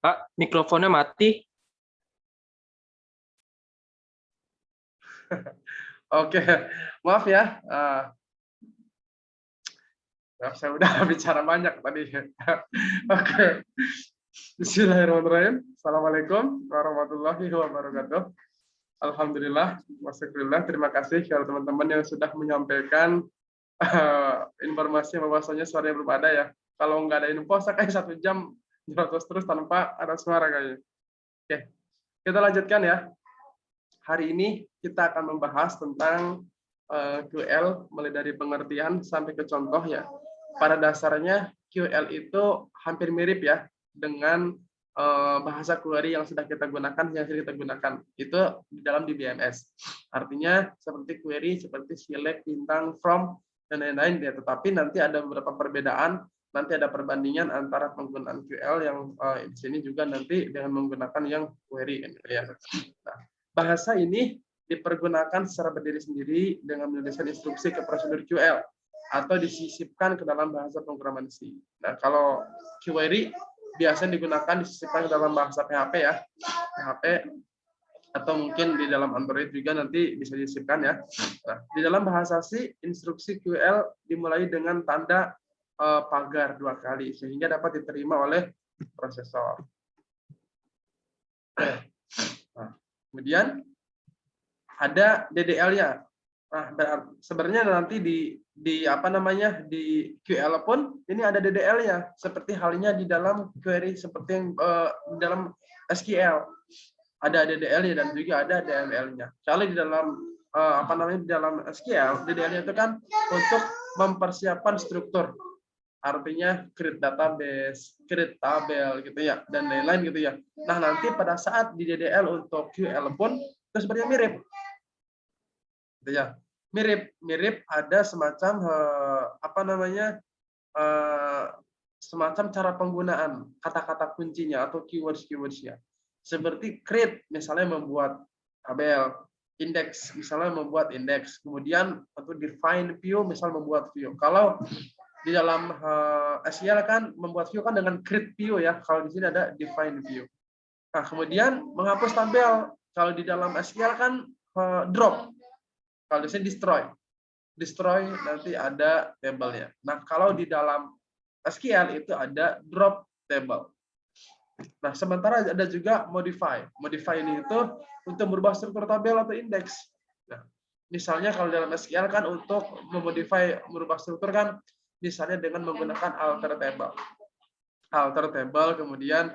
Pak, mikrofonnya mati. Oke, maaf ya. Saya udah bicara banyak tadi. Oke. Bismillahirrahmanirrahim. Assalamualaikum warahmatullahi wabarakatuh. Alhamdulillah, wasyukurillah. Terima kasih kepada teman-teman yang sudah menyampaikan informasi bahwasanya suaranya belum ada ya. Kalau nggak ada info, saya kayak 1 jam terus tanpa ada suara kayaknya. Oke, kita lanjutkan ya. Hari ini kita akan membahas tentang QL mulai dari pengertian sampai ke contoh ya. Pada dasarnya QL itu hampir mirip ya dengan bahasa query yang sudah kita gunakan, itu di dalam DBMS. Artinya seperti query, seperti select, bintang, from, dan lain-lain ya. Tetapi nanti ada beberapa perbedaan, nanti ada perbandingan antara penggunaan QL yang di sini juga nanti dengan menggunakan yang query ya. Nah, bahasa ini dipergunakan secara berdiri sendiri dengan menuliskan instruksi ke prosedur QL atau disisipkan ke dalam bahasa pemrograman C. Nah, kalau query biasanya digunakan disisipkan ke dalam bahasa PHP ya. PHP atau mungkin di dalam Android juga nanti bisa disisipkan ya. Nah, di dalam bahasa C, instruksi QL dimulai dengan tanda pagar 2 kali sehingga dapat diterima oleh prosesor. Nah, kemudian ada DDL-nya. Nah, sebenarnya nanti di apa namanya di QL pun ini ada DDL-nya seperti halnya di dalam query seperti yang di dalam SQL ada DDL-nya dan juga ada DML-nya. Kalau di dalam apa namanya di dalam SQL DDL-nya itu kan untuk mempersiapkan struktur. Artinya create database, create tabel gitu ya dan lain-lain gitu ya. Nah, nanti pada saat di DDL untuk QL pun itu sebenarnya mirip. Gitu ya. Mirip ada semacam apa namanya semacam cara penggunaan kata-kata kuncinya atau keywords-keywordsnya. Seperti create misalnya membuat tabel, index misalnya membuat indeks, kemudian untuk define view misal membuat view. Kalau di dalam SQL kan membuat view kan dengan create view ya. Kalau di sini ada define view. Nah, kemudian menghapus tabel. Kalau di dalam SQL kan drop. Kalau di sini destroy nanti ada tabelnya. Nah, kalau di dalam SQL itu ada drop table. Nah, sementara ada juga modify. Modify ini itu untuk merubah struktur tabel atau indeks. Nah, misalnya kalau dalam SQL kan untuk memodify merubah struktur kan misalnya dengan menggunakan alter table. Alter table, kemudian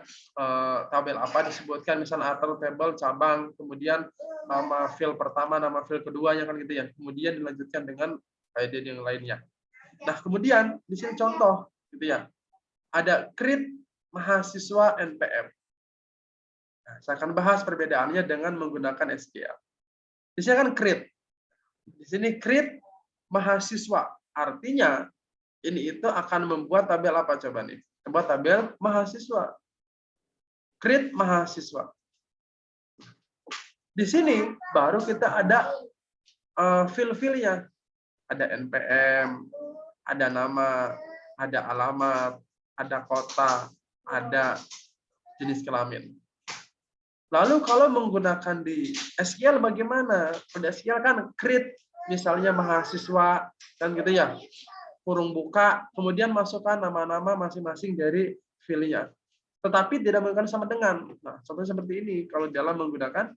tabel apa disebutkan, misalnya alter table cabang, kemudian nama field pertama, nama field keduanya kan gitu ya. Kemudian dilanjutkan dengan ID yang lainnya. Nah, kemudian di sini contoh gitu ya. Ada create mahasiswa NPM. Nah, saya akan bahas perbedaannya dengan menggunakan SQL. Di sini kan create. Di sini create mahasiswa. Artinya ini itu akan membuat tabel apa coba nih? Membuat tabel mahasiswa. Create mahasiswa. Di sini baru kita ada field-fieldnya. Ada NPM, ada nama, ada alamat, ada kota, ada jenis kelamin. Lalu kalau menggunakan di SQL bagaimana? Pada SQL kan create misalnya mahasiswa kan gitu ya. kurung buka, kemudian masukkan nama-nama masing-masing dari field-nya. Tetapi tidak menggunakan sama dengan. Nah, contohnya seperti ini. Kalau dalam menggunakan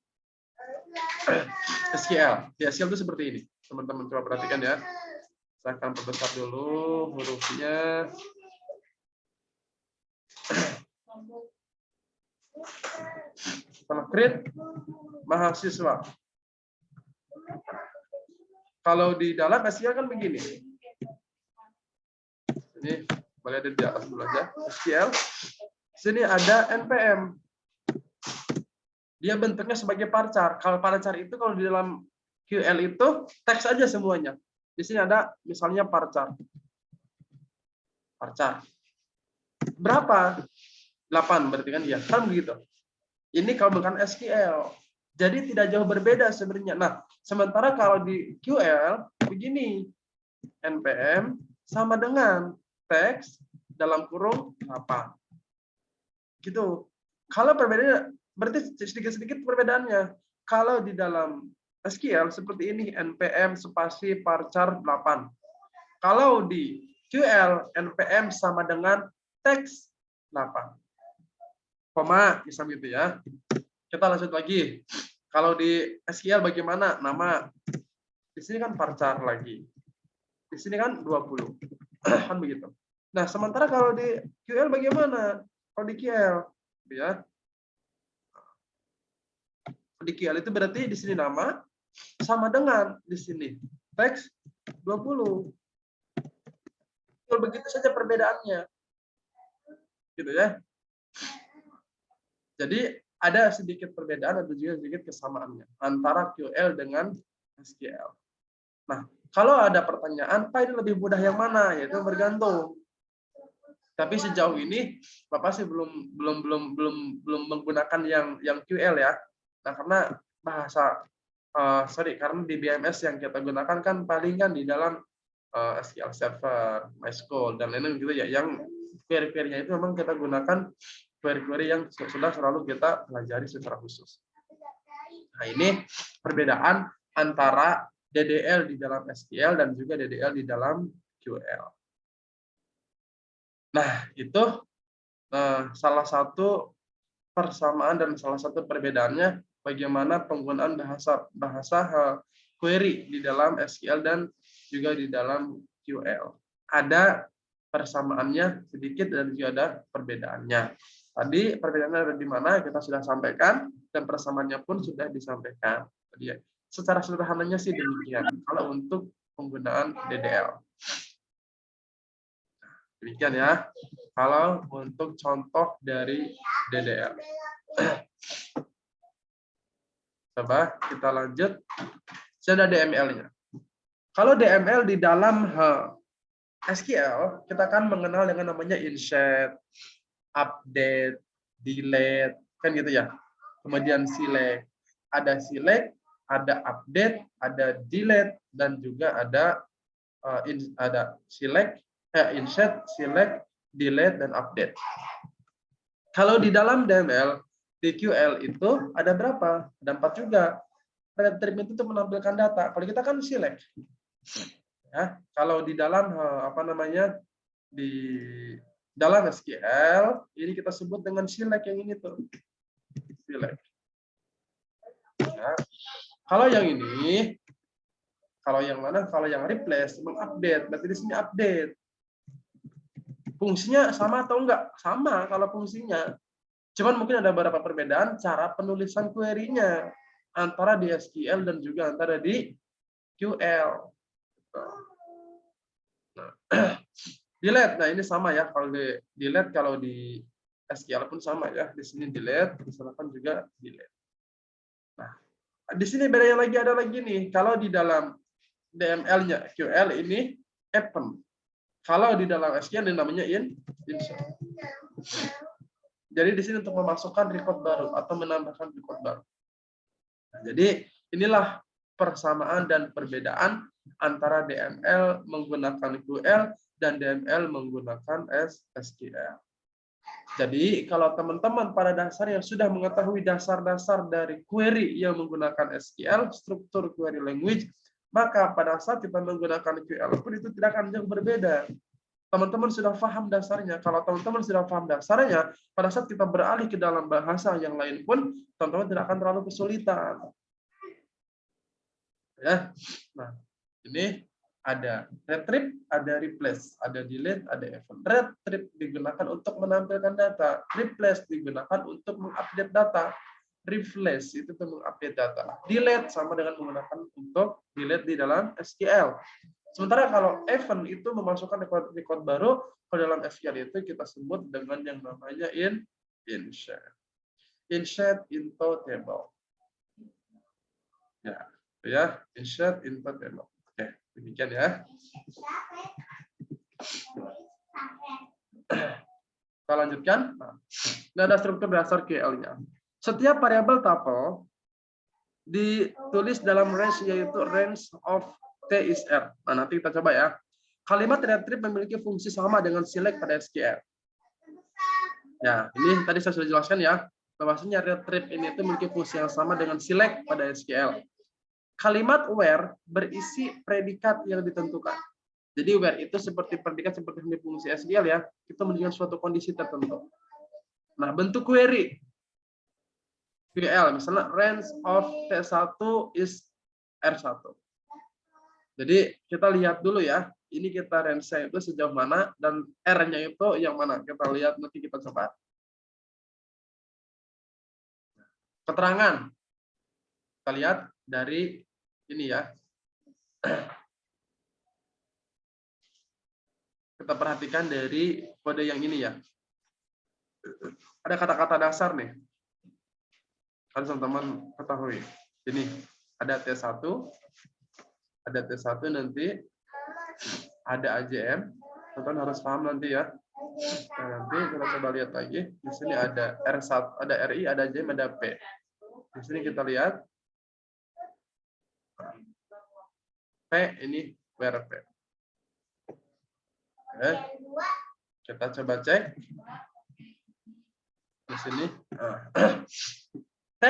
SQL. Di SQL itu seperti ini. Teman-teman coba perhatikan ya. Saya akan perbesar dulu hurufnya. Setelah create mahasiswa. Kalau di dalam SQL kan begini. Ini boleh ada di atas dulu aja. SQL. Sini ada npm. Dia bentuknya sebagai varchar. Kalau varchar itu kalau di dalam QL itu teks aja semuanya. Di sini ada misalnya varchar. Varchar. Berapa? 8 berarti kan dia. Kan begitu. Ini kalau bukan SQL. Jadi tidak jauh berbeda sebenarnya. Nah, sementara kalau di QL begini. npm sama dengan teks dalam kurung 8. Gitu. Kalau perbedaannya berarti sedikit-sedikit perbedaannya. Kalau di dalam SQL seperti ini npm spasi varchar 8. Kalau di QL npm sama dengan teks 8. Koma, misal gitu ya. Kita lanjut lagi. Kalau di SQL bagaimana? Nama. Di sini kan varchar lagi. Di sini kan 20. Kan begitu. Nah, sementara kalau di QL bagaimana? Kalau di QL ya. Di QL itu berarti di sini nama sama dengan di sini teks 20. Kalau begitu saja perbedaannya. Gitu ya. Jadi ada sedikit perbedaan, ada juga sedikit kesamaannya antara QL dengan SQL. Nah, kalau ada pertanyaan, Pak ini lebih mudah yang mana? Yaitu bergantung. Tapi sejauh ini Bapak sih belum menggunakan yang QL ya. Nah, karena bahasa karena di BMS yang kita gunakan kan palingan di dalam SQL Server, MySQL dan lain-lain gitu ya. Yang query-query-nya itu memang kita gunakan query-query yang sudah selalu kita pelajari secara khusus. Nah, ini perbedaan antara DDL di dalam SQL dan juga DDL di dalam QL. Nah, itu salah satu persamaan dan salah satu perbedaannya bagaimana penggunaan bahasa query di dalam SQL dan juga di dalam QL. Ada persamaannya sedikit dan juga ada perbedaannya. Tadi perbedaannya ada di mana kita sudah sampaikan dan persamaannya pun sudah disampaikan. Jadi secara sederhananya sih demikian kalau untuk penggunaan DDL. Demikian ya. Kalau untuk contoh dari DDL. Coba kita lanjut. Sudah DML-nya. Kalau DML di dalam SQL, kita akan mengenal dengan namanya insert, update, delete, kan gitu ya. Kemudian select. Ada select, ada update, ada delete, dan juga ada select, insert, select, delete, dan update. Kalau di dalam DML, di QL itu ada berapa? Ada 4 juga. Retrieve itu untuk menampilkan data. Kalau kita kan select. Ya, kalau di dalam di dalam SQL ini kita sebut dengan select yang ini tuh. Select. Ya. Kalau yang ini, kalau yang mana? Kalau yang replace, mengupdate. Berarti di sini update. Fungsinya sama atau enggak? Sama kalau fungsinya. Cuman mungkin ada beberapa perbedaan cara penulisan query-nya antara di SQL dan juga antara di QL. Nah, delete. Nah, ini sama ya. Kalau di delete, kalau di SQL pun sama ya. Di sini delete, misalkan juga delete. Nah, di sini bedanya lagi ada lagi nih. Kalau di dalam DML-nya QL ini append. Kalau di dalam SQL ini namanya insert. Jadi di sini untuk memasukkan record baru atau menambahkan record baru. Nah, jadi inilah persamaan dan perbedaan antara DML menggunakan QL dan DML menggunakan SQL. Jadi kalau teman-teman pada dasarnya sudah mengetahui dasar-dasar dari query yang menggunakan SQL, struktur query language, Maka pada saat kita menggunakan QL pun itu tidak akan jauh berbeda. Teman-teman sudah paham dasarnya. Kalau teman-teman sudah paham dasarnya, pada saat kita beralih ke dalam bahasa yang lain pun, teman-teman tidak akan terlalu kesulitan. Ya, nah ini ada retrieve, ada replace, ada delete, ada event. Retrieve digunakan untuk menampilkan data, replace digunakan untuk mengupdate data, replace itu untuk mengupdate data, delete sama dengan menggunakan untuk delete di dalam SQL. Sementara kalau event itu memasukkan record baru ke dalam SQL itu kita sebut dengan yang namanya insert. Insert into table. Ya, insert into table. Oke, demikian ya. Kita lanjutkan. Nah, ada struktur dasar QL-nya. Setiap variabel tuple ditulis dalam range yaitu range of T is R. Nah, nanti kita coba ya. Kalimat retrieve memiliki fungsi sama dengan select pada SQL. Ya, ini tadi saya sudah jelaskan ya, bahwasanya retrieve ini itu memiliki fungsi yang sama dengan select pada SQL. Kalimat where berisi predikat yang ditentukan. Jadi where itu seperti predikat seperti di fungsi SQL ya, itu menunjukkan suatu kondisi tertentu. Nah, bentuk query QL misalnya range of T1 is R1. Jadi kita lihat dulu ya, ini kita range-nya itu sejauh mana dan R-nya itu yang mana. Kita lihat nanti kita coba. Keterangan. Kita lihat dari ini ya. Kita perhatikan dari kode yang ini ya. Ada kata-kata dasar nih. Harus teman-teman ketahui. Ini ada T1. Ada T1 nanti. Ada AJM. Teman-teman harus paham nanti ya. Nah, nanti kita coba lihat lagi. Di sini ada R1, ada RI, ada AJM, ada P. Di sini kita lihat. P ini where P. Oke. Kita coba cek. Di sini. T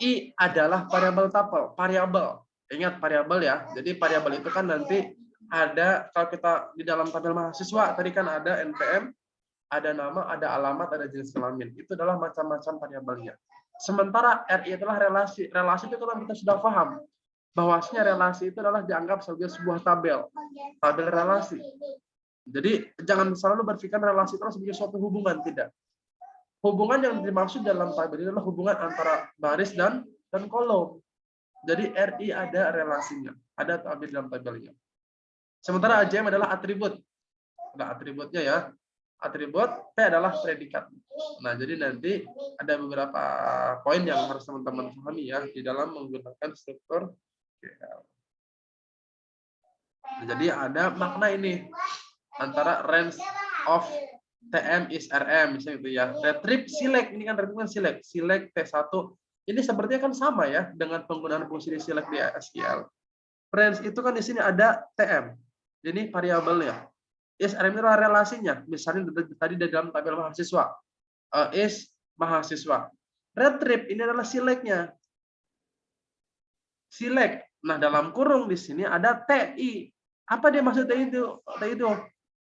I adalah variabel tuple, variabel. Ingat variabel ya. Jadi variabel itu kan nanti ada kalau kita di dalam tabel mahasiswa tadi kan ada NPM, ada nama, ada alamat, ada jenis kelamin. Itu adalah macam-macam variabelnya. Sementara RI adalah relasi. Relasi itu kan kita sudah paham bahwasanya relasi itu adalah dianggap sebagai sebuah tabel relasi. Jadi jangan selalu berpikir relasi itu sebagai suatu hubungan, tidak. Hubungan yang dimaksud dalam tabel ini adalah hubungan antara baris dan kolom. Jadi RI ada relasinya, ada tabel dalam tabelnya. Sementara AJM adalah atribut. Nah, atributnya ya. Atribut P adalah predikat. Nah, jadi nanti ada beberapa poin yang harus teman-teman pahami ya di dalam menggunakan struktur QL. Nah, jadi ada makna ini antara range of TM is RM misalnya itu ya. Retrieve select ini kan retrieve select. Select T1 ini sepertinya kan sama ya dengan penggunaan fungsi di select di SQL. Range itu kan di sini ada TM. Ini variabelnya. Is RM itu adalah relasinya. Misalnya tadi di dalam tabel mahasiswa. Is mahasiswa. Retrieve ini adalah select-nya. Select. Nah, dalam kurung di sini ada TI. Apa dia maksud TI itu? TI itu.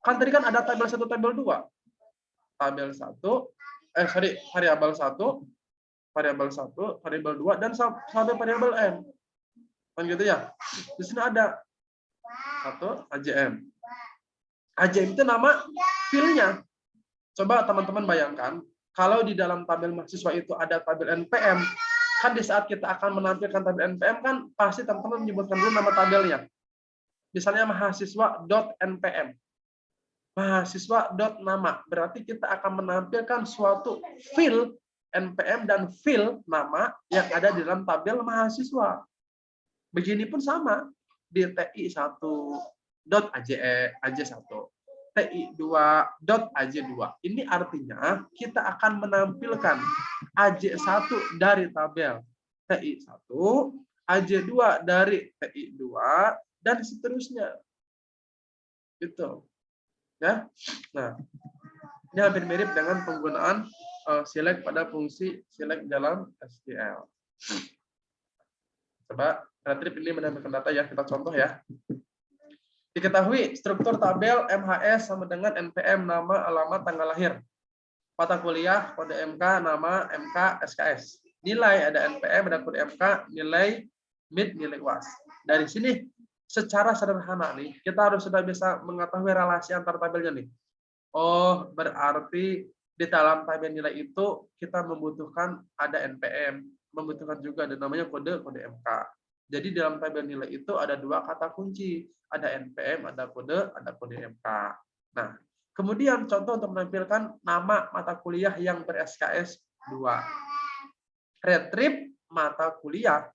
Kan tadi kan ada tabel 1, tabel 2. Tabel 1, variabel 1, variabel 1, variabel 2 dan sampai variabel N. Kan gitu ya. Di sini ada 1 AJM. AJM itu nama filenya. Coba teman-teman bayangkan, kalau di dalam tabel mahasiswa itu ada tabel NPM, kan di saat kita akan menampilkan tabel NPM kan pasti teman-teman menyebutkan dulu nama tabelnya. Misalnya mahasiswa.npm. Mahasiswa.nama. Berarti kita akan menampilkan suatu fil NPM dan fil nama yang ada di dalam tabel mahasiswa. Begini pun sama di TI1 .aj1, TI2.aj2. Ini artinya kita akan menampilkan aj1 dari tabel TI1, aj2 dari TI2 dan seterusnya. Gitu. Ya. Nah, ini hampir mirip dengan penggunaan select pada fungsi select dalam SQL. Coba retrieve ini menampilkan data ya, kita contoh ya. Diketahui struktur tabel MHS sama dengan NPM, nama, alamat, tanggal lahir. Mata kuliah, kode MK, nama, MK, SKS. Nilai ada NPM, ada kode MK, nilai MID, nilai UAS. Dari sini secara sederhana nih, kita harus sudah bisa mengetahui relasi antar tabelnya nih. Oh, berarti di dalam tabel nilai itu kita membutuhkan ada NPM, membutuhkan juga ada namanya kode MK. Jadi dalam tabel nilai itu ada dua kata kunci, ada NPM, ada kode MK. Nah, kemudian contoh untuk menampilkan nama mata kuliah yang ber-SKS 2. Retrieve mata kuliah.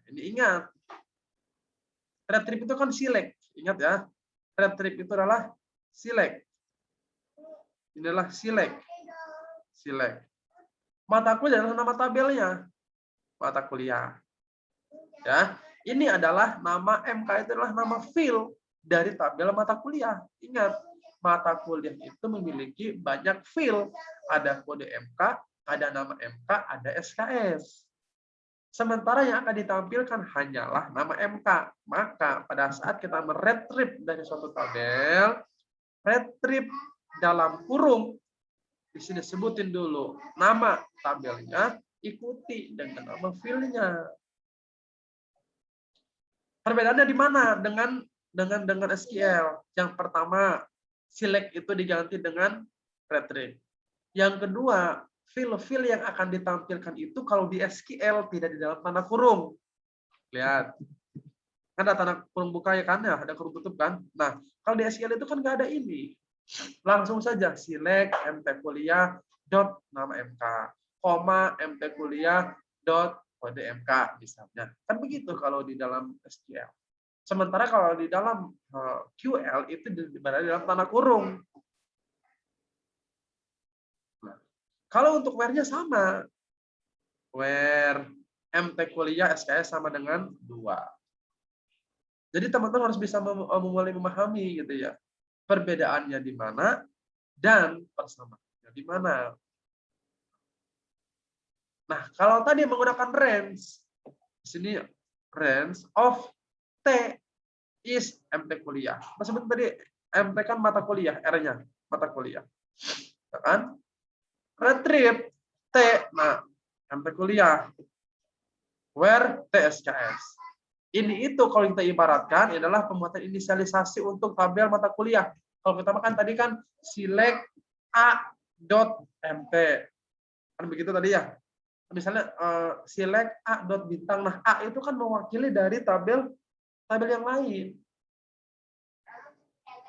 Ini ingat. Retrieve itu kan select. Ingat ya. Retrieve itu adalah select. Inilah select. Select. Mata kuliah adalah nama tabelnya. Mata kuliah. Ya, ini adalah nama MK, itu adalah nama field dari tabel mata kuliah. Ingat, mata kuliah itu memiliki banyak field. Ada kode MK, ada nama MK, ada SKS. Sementara yang akan ditampilkan hanyalah nama MK. Maka pada saat kita meretrieve dari suatu tabel, retrieve dalam kurung, di sini sebutin dulu nama tabelnya, ikuti dengan nama field-nya. Perbedaannya di mana dengan SQL? Yang pertama, select itu diganti dengan retrieve. Yang kedua, field yang akan ditampilkan itu kalau di SQL tidak di dalam tanda kurung. Lihat. Kan ada tanda kurung buka ya kan? Ya, ada kurung tutup kan? Nah, kalau di SQL itu kan nggak ada ini. Langsung saja select MT kuliah dot nama MK, koma MT kuliah dot kode MK misalnya. Kan begitu kalau di dalam SQL. Sementara kalau di dalam QL itu berada dalam tanda kurung. Nah, kalau untuk where-nya sama. Where MT kuliah SKS sama dengan 2. Jadi teman-teman harus bisa mulai memahami gitu ya. Perbedaannya di mana dan persamaannya di mana. Nah, kalau tadi menggunakan range, di sini range of T is MT kuliah. Maksudnya tadi MT kan mata kuliah, R-nya mata kuliah. Ya kan? Retrieve T, nah MT kuliah. Where T SKS. Ini itu kalau kita ibaratkan adalah pembuatan inisialisasi untuk tabel mata kuliah. Kalau kita makan tadi kan select A.mt. Kan begitu tadi ya. Misalnya select A.bintang. Nah, A itu kan mewakili dari tabel yang lain.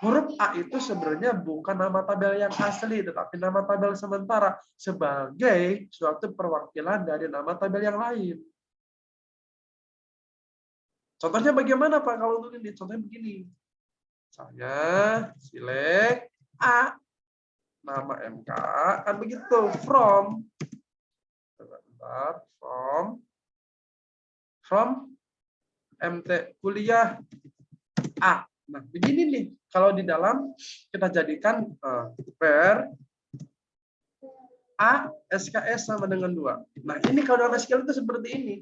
Huruf A itu sebenarnya bukan nama tabel yang asli, tetapi nama tabel sementara sebagai suatu perwakilan dari nama tabel yang lain. Contohnya bagaimana Pak kalau untuk ini? Contohnya begini. Misalnya select A, nama MK, kan begitu. From MT kuliah A. Nah, begini nih. Kalau di dalam kita jadikan where A SKS sama dengan 2. Nah, ini kalau dalam SQL itu seperti ini.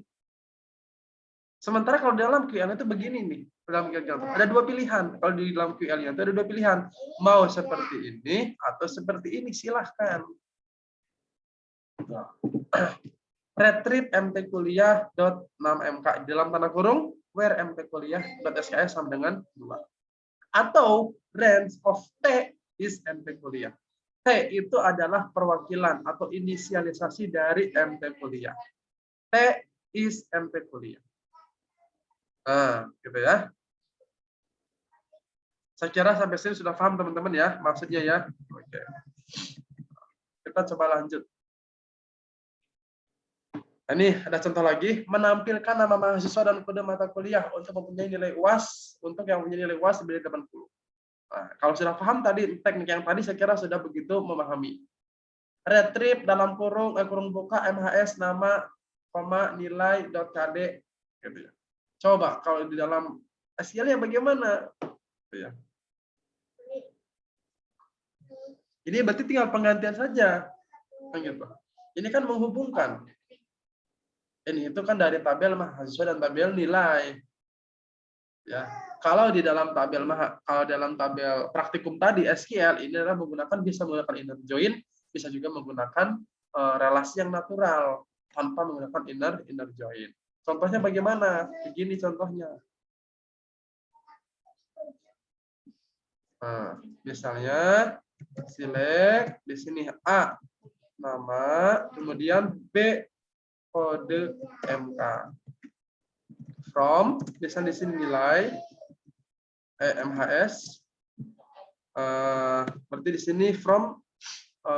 Sementara kalau dalam QL itu begini nih. Dalam QL ada dua pilihan. Kalau di dalam QL-nya itu ada dua pilihan. Mau seperti ini atau seperti ini, silahkan. Retrieve MT kuliah dot 6 MK dalam tanda kurung where MT kuliah dot SKS sama dengan 2. Atau range of T is MT kuliah. T itu adalah perwakilan atau inisialisasi dari MT kuliah. T is MT kuliah. Nah, gitu ya. Saya kira sampai sini sudah paham teman-teman ya, maksudnya ya. Oke. Kita coba lanjut. Ini ada contoh lagi, menampilkan nama mahasiswa dan kode mata kuliah untuk mempunyai nilai UAS, untuk yang mempunyai nilai UAS lebih dari 80. Nah, kalau sudah paham tadi teknik yang tadi saya kira sudah begitu memahami. Retrieve dalam kurung buka MHS nama, koma nilai .kd gitu ya. Coba kalau di dalam SQL-nya bagaimana? Gitu ya. Ini berarti tinggal penggantian saja. Gitu. Ini kan menghubungkan. Ini itu kan dari tabel mahasiswa dan tabel nilai. Ya, kalau dalam tabel praktikum tadi SQL ini adalah bisa menggunakan inner join, bisa juga menggunakan relasi yang natural tanpa menggunakan inner join. Contohnya bagaimana? Begini contohnya. Nah, misalnya select di sini A nama, kemudian B kode MK. From, misalnya di sini nilai MHS. Berarti di sini from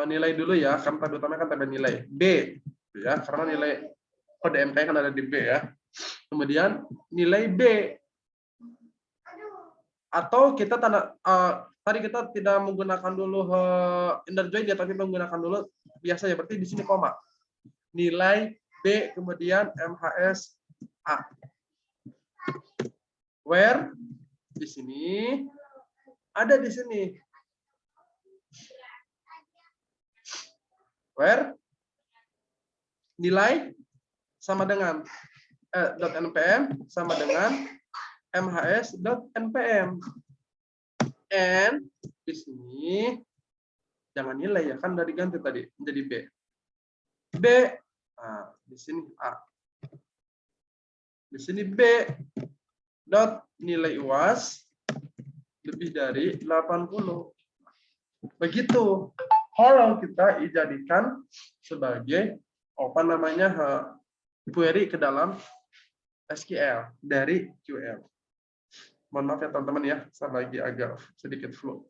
nilai dulu ya, karena tabel utama kan tabel nilai. B, ya, karena nilai kode MK kan ada di B ya. Kemudian nilai B. Atau kita tadi kita tidak menggunakan dulu inner join ya, tapi menggunakan dulu biasa ya, berarti di sini koma. Nilai B kemudian MHS A. Where di sini ada di sini. Where nilai sama dengan .npm sama dengan MHS.npm. And di sini jangan nilai ya, kan udah diganti tadi menjadi B. B, nah, di sini A. Di sini B dot nilai UAS lebih dari 80. Begitu kalau kita dijadikan sebagai query ke dalam SQL dari QL. Mohon maaf ya teman-teman ya, saya lagi agak sedikit flu.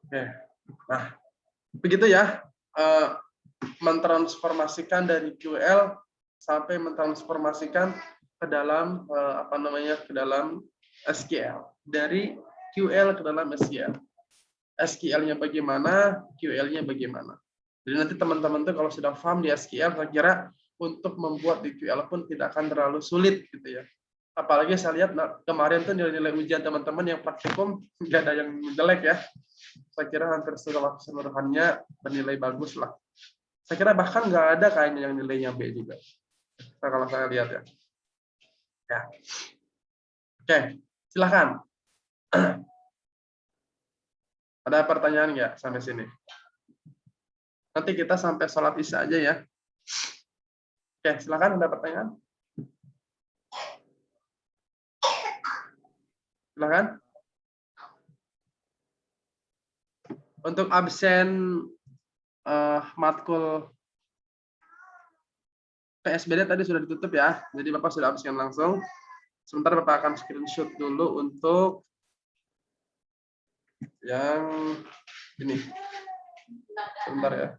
Oke, nah begitu ya, mentransformasikan dari QL sampai mentransformasikan ke dalam ke dalam SQL, dari QL ke dalam SQL. SQL-nya bagaimana, QL-nya bagaimana. Jadi nanti teman-teman tuh kalau sudah paham di SQL, saya kira untuk membuat di QL pun tidak akan terlalu sulit gitu ya. Apalagi saya lihat kemarin tuh nilai-nilai ujian teman-teman yang praktikum nggak ada yang jelek ya. Saya kira hampir keseluruhannya bernilai bagus lah. Saya kira bahkan nggak ada kayaknya yang nilainya B juga. Nah, kalau saya lihat ya. Ya. Oke, silahkan. Ada pertanyaan nggak sampai sini? Nanti kita sampai sholat isya aja ya. Oke, silahkan, ada pertanyaan? Silahkan. Untuk absen matkul PSBD tadi sudah ditutup ya. Jadi Bapak sudah absen langsung. Sebentar Bapak akan screenshot dulu untuk yang ini. Sebentar ya.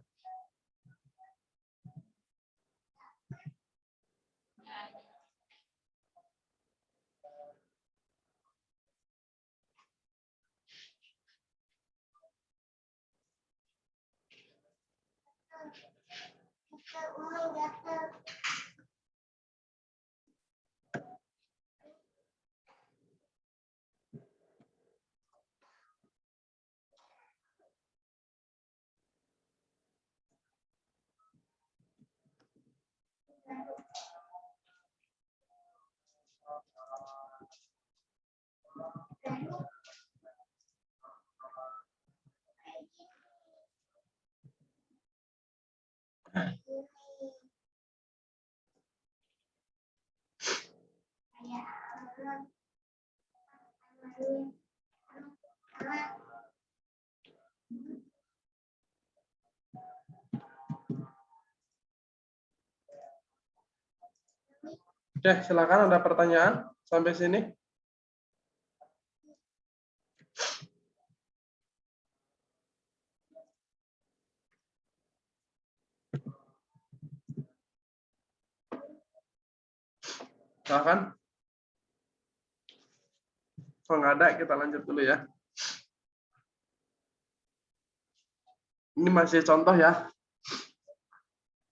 Oke, silakan, ada pertanyaan sampai sini? Silakan. Kalau nggak ada, kita lanjut dulu ya. Ini masih contoh ya.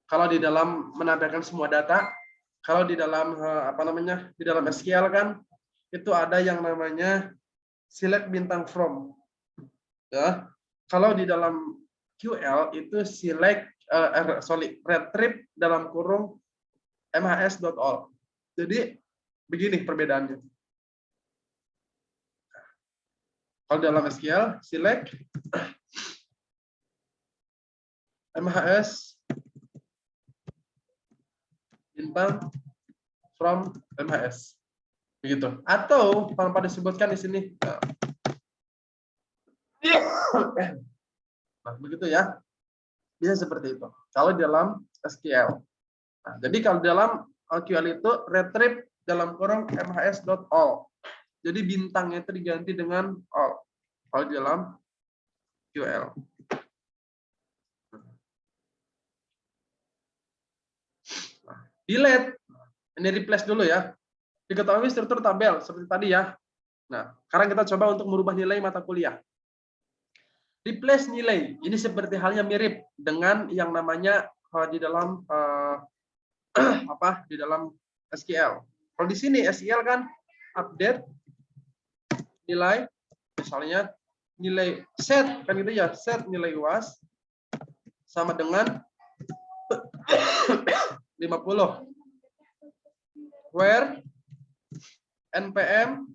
Kalau di dalam menampilkan semua data, kalau di dalam di dalam SQL kan itu ada yang namanya select bintang from. Ya. kalau di dalam QL itu select retrieve dalam kurung mhs.all. Jadi begini perbedaannya. Kalau dalam SQL select mhs bintang from mhs. Begitu. Atau tanpa disebutkan di sini. Nah, begitu ya. Bisa seperti itu. Kalau dalam SQL. Nah, jadi kalau dalam QL itu retrieve dalam kurung mhs.all. Jadi bintangnya itu diganti dengan all. Kalau dalam QL. Nah, delete. Ini replace dulu ya. Diketahui struktur tabel seperti tadi ya. Nah, sekarang kita coba untuk merubah nilai mata kuliah. Replace nilai. Ini seperti halnya mirip dengan yang namanya di dalam di dalam SQL. Kalau di sini SQL kan update nilai, misalnya nilai set kan gitu ya, set nilai UAS sama dengan 50. Where NPM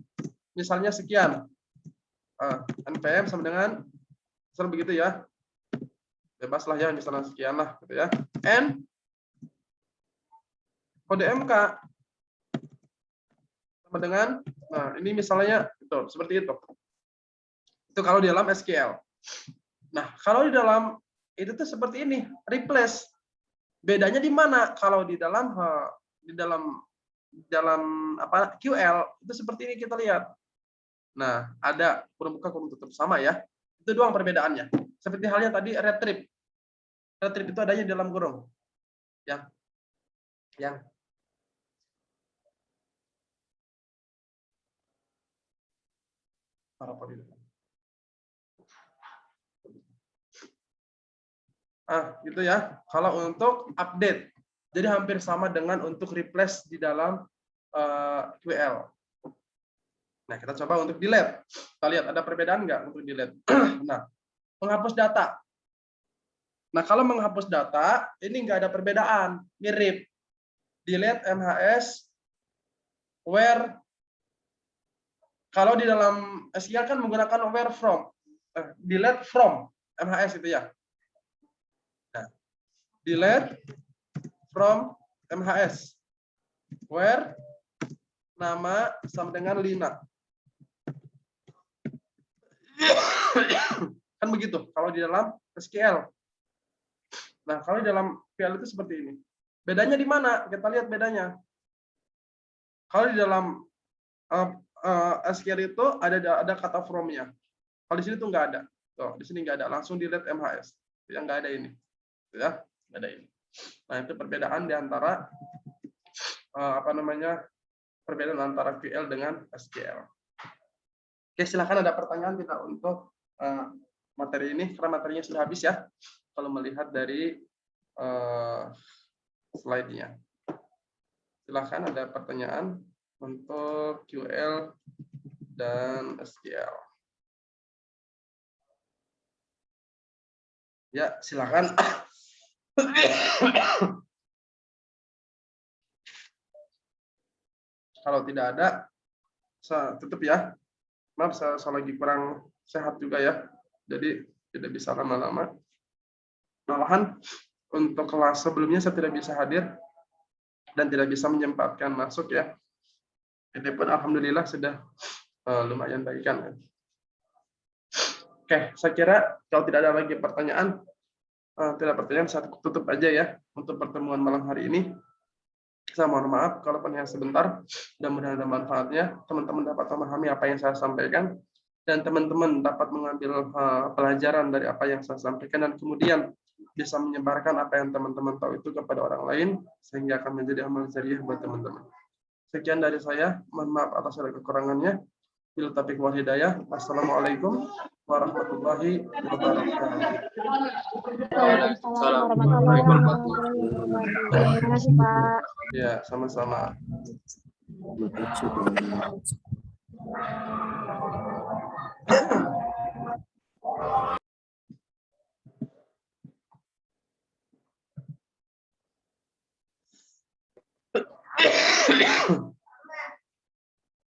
misalnya sekian. NPM sama dengan begitu ya. Bebas lah ya, misalnya sekian lah gitu ya. N kode MK sama dengan, nah ini misalnya itu seperti itu. Itu kalau di dalam SQL. Nah, kalau di dalam itu tuh seperti ini, replace. Bedanya di mana? Kalau di dalam QL itu seperti ini kita lihat. Nah, ada kurung buka kurung tutup sama ya. Itu doang perbedaannya. Seperti halnya tadi retrieve. Retrieve itu adanya di dalam kurung. Yang gitu ya. Kalau untuk update, jadi hampir sama dengan untuk replace di dalam QL. Nah, kita coba untuk delete. Kita lihat ada perbedaan nggak untuk delete. Nah, menghapus data. Nah, kalau menghapus data, ini nggak ada perbedaan, mirip. Delete MHS, where. Kalau di dalam SQL kan menggunakan where from. Delete from MHS itu ya. Nah, delete from MHS. Where nama sama dengan Lina. Kan begitu kalau di dalam SQL. Nah, kalau di dalam QL itu seperti ini. Bedanya di mana? Kita lihat bedanya. Kalau di dalam SQL itu ada kata from-nya. Kalau di sini tuh nggak ada. Tuh, di sini nggak ada. Langsung delete MHS. Yang nggak ada ini. Ya, nggak ada ini. Nah, itu perbedaan di antara perbedaan antara QL dengan SQL. Oke, silakan ada pertanyaan tidak untuk materi ini, karena materinya sudah habis ya. Kalau melihat dari slide-nya. Silakan ada pertanyaan untuk QL dan SQL. Ya, silakan. Kalau tidak ada, saya tutup ya. Maaf, saya lagi kurang sehat juga ya. Jadi tidak bisa lama-lama. Malahan untuk kelas sebelumnya saya tidak bisa hadir dan tidak bisa menyempatkan masuk ya. Ini pun alhamdulillah sudah lumayan baik kan. Oke, saya kira kalau tidak ada lagi pertanyaan, saya tutup aja ya untuk pertemuan malam hari ini. Saya mohon maaf kalau hanya sebentar, mudah-mudahan ada manfaatnya. Teman-teman dapat memahami apa yang saya sampaikan, dan teman-teman dapat mengambil pelajaran dari apa yang saya sampaikan, dan kemudian bisa menyebarkan apa yang teman-teman tahu itu kepada orang lain, sehingga akan menjadi amal jariah buat teman-teman. Sekian dari saya, mohon maaf atas segala kekurangannya. Bil taufiq wal hidayah. Wassalamualaikum warahmatullahi wabarakatuh. Waalaikumsalam warahmatullahi wabarakatuh. Terima kasih, Pak. Ya, sama-sama.